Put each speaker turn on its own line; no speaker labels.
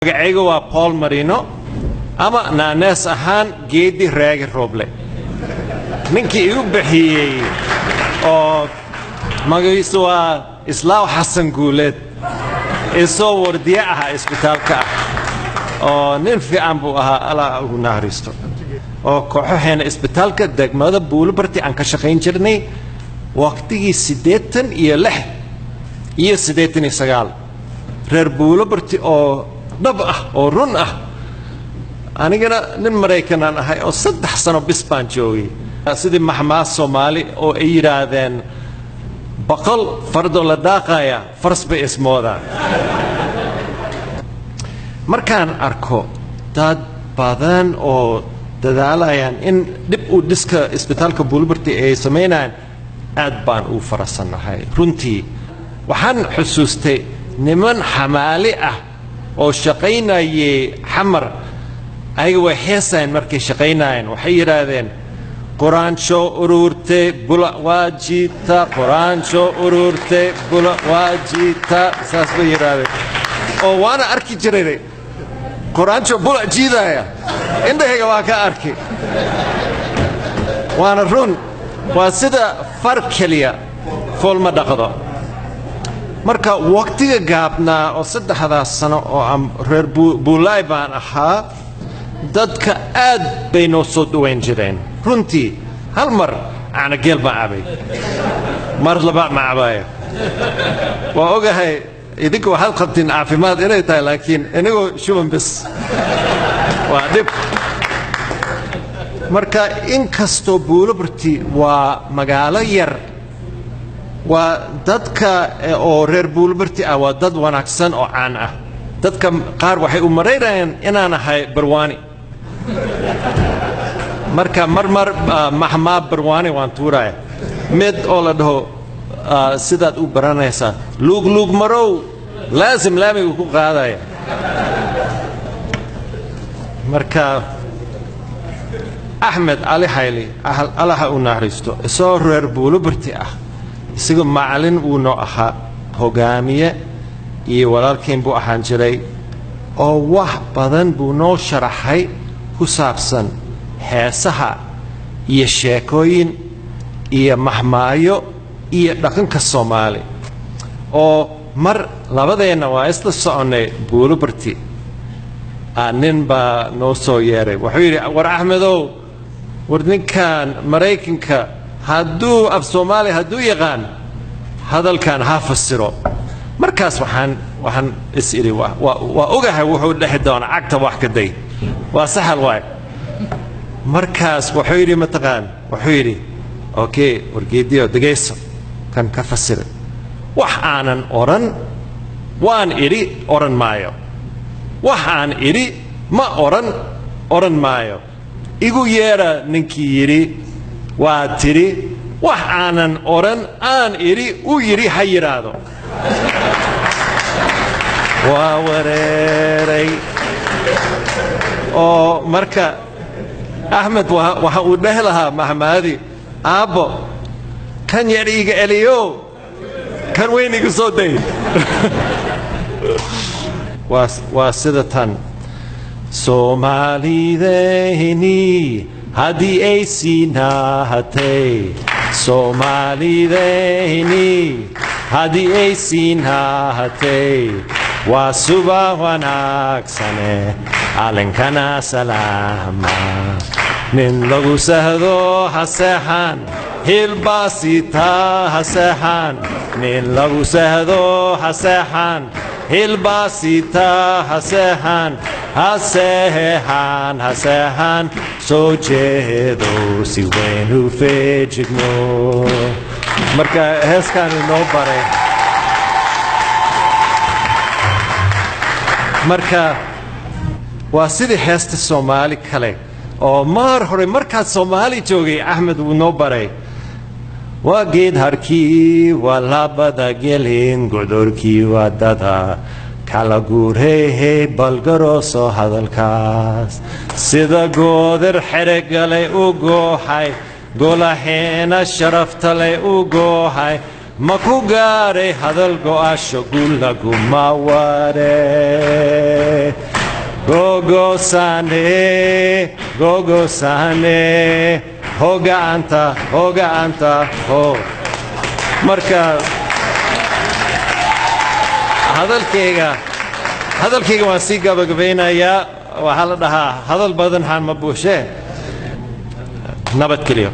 magacaygu waa Paul Marino ama naanees ahaan geedi raagi rooble ninkii igu bixiyay oo magaciisu waa Islaaw Xasan Guuleed isoo wardiye ah isbitaalka oo nin fiican buu ahaa ala ugu naaristo oo kooxaheena isbitaalka degmada Buulbarti aan ka shaqayn jirnay waqtigii 86 iyo 89 reer Buulbarti oo dhab ah oo run ah anigana nin Mareykan aan ahay oo 3 sano bis baan joogay sidii maxmaas Soomaali oo ay yiraahdeen baqal fardo la daaqaya farsba ismooda markaan arko dad badan oo dadaalayaan in dib u dhiska isbitaalka Buulbarti ay sameynayaan aad baan u farasanahay runtii waxaan xusuustay niman xamaali ah oo shaqaynayay xamar ay way heesaan markay shaqaynayaan waxay yiraahdeen Quraan soo ururte bula waajita Quraan soo ururte bula waajita saas bay yiraahdeen oo waana arki jiray Quraan soo bula jiidaya indhahayga waa ka arki waana run waa sida farkaliya foolma dhaqdo marka waqtiga gaabnaa oo 3 sano oo aan reer Buulay baan ahaa dadka aad bay noo soo dhaweyn jireen runtii hal mar ana geel baan cabay mar laba ma cabay waa ogahay idinku waxaad qabtiin caafimaad inay tahay laakiin anigoo shuban bis waa dib marka inkastoo Buulbarti waa magaalo yar waa dadka oo reer Buulbarti ah waa dad wanaagsan oo caan ah dadka qaar waxay u mareeyeen inaan ahay barwaani marka marmar mahma barwaani waan tuuray mid oo la dhaho sidaad u baranaysa lug marow laazim laamigu ku qaadaya marka Ahmed Ali Hayli Allah u naxariisto soo reer Buulbarti ah isaga macallin uu noo ahaa hogaamiye iyo walaalkeen buu ahaan jiray oo wax badan buu noo sharaxay ku saabsan heesaha iyo sheekooyin iyo mahmaayo iyo dhaqanka Soomaali oo mar labadeena waa isla soconay Buulbarti aanin baa noo soo yeeray wuxuu yiri war Ahmedow war ninkan Mareykanka hadduu af Soomaali hadduu yaqaan hadalkan ha fasiro markaas waxaan is iri waa ogahay wuxuu dhaxi doona cagta wax ka day waa sahal waay markaas wuxuu yiri mataqaan wuxuu yiri okay wargeediyo dageyso kan ka fasir wax aanan oran waan iri oran maayo wax aan iri ma oran maayo igu yeera ninkii yiri waa tiri wax aanan oran aan iri u yiri ha yiraahdo waa wareeray oo marka Ahmed waxa uu dhahlaha mahmaadi aabo kan yariga eliyo kan weyniga soo day waa sida tan Soomaalideyni haddii ay siinahatay Soomaalideyni haddii ay siinahatay waa subax wanaagsane calankana salaama nin lagu sahdo haseexan hilbaasita haseexan nin lagu sahdo haseexan hilbaasita haseexan haseexan soo jeedo si weyn u feejigno marka heeskan inoo baray marka waa sidii heesta Soomaali kale oo mar hore markaad Soomaali joogay Ahmed uu noo baray waa geed harkii waa labada gelin godorkii waa dada kala guurey balgarooso hadalkaas sida goodir xeregalay u gooxay golaheena sharafta leh u gooxay ma ku gaaray hadal go'asho guul laguma waare gogosane gogosane hogaanta ho marka hadalkayga waan sii gabagabeynayaa waxaa la dhahaa hadal badan haan ma buushee nabad keliyo